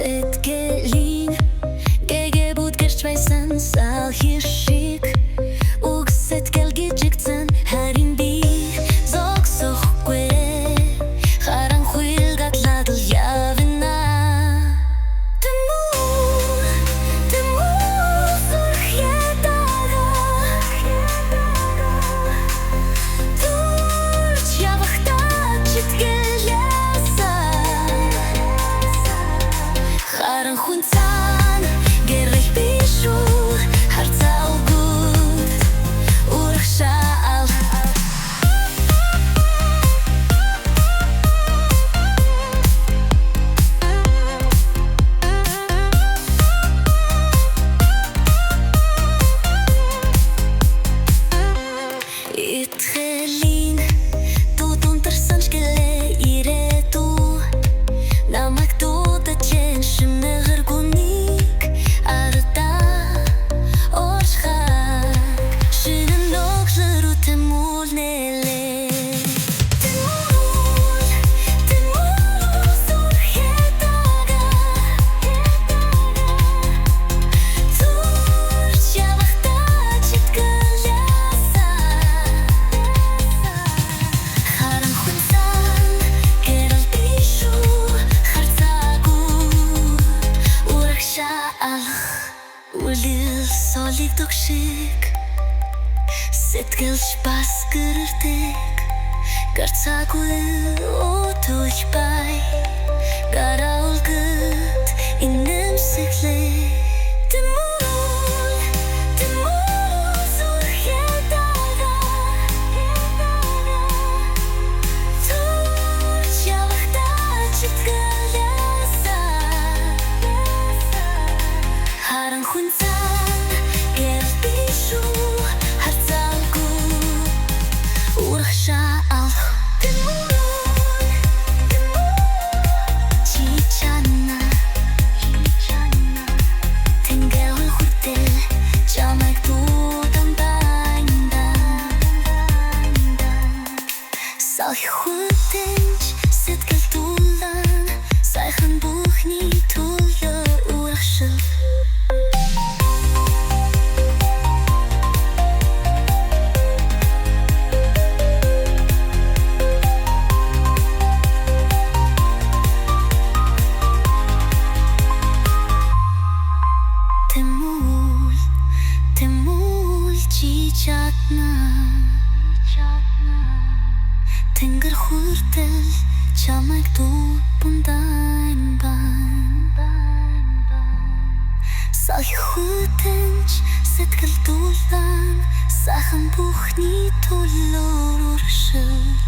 Сэтгэлийн гэгэбүүд гэрч байсан сал хишиг үг сэтгэл гжигцэн харин би зогсохгүй харанхуй гатлаад л явна Тэмүүл зүрхэтага Турч явахтаа читгэлээсэ Харанхуй цаан гэрэл бишу харцаугууд урагшаал Итгэлин тутунтарсан шгэлээ ирээдүү намайг дуудаж шимнэр гүнийг ардаа оршхаг шинэн ногжруу тэмүүл нэлээ Тэмүүл зүрхэтага Турч явахтаа читгэлээсэ Харанхуй цаан гэрэл бишу харцаагүй урагшаал Үлэл солиг дөгшиг сэтгэлж бас гэрэрдэг гарцаагүй өтөж бай гараулгад инэмсэглээ Тэмүүл зүрхэтага Турч явахтаа читгэлээсэ Харанхуй цаан гэрэл бишу харцаагүй урагшаал чи чана тэнгэр хүртэл чамайг дуудан байна Сахихүтэнч сэтгэл дулаан сайхан бүхний төлөө урагшил Тэмүүл чи чатна тэнгэр хүртэл чамайг дуудсан байна Сахихүтэнч сэтгэл дулаан сайхан бүхний төлөө урагшил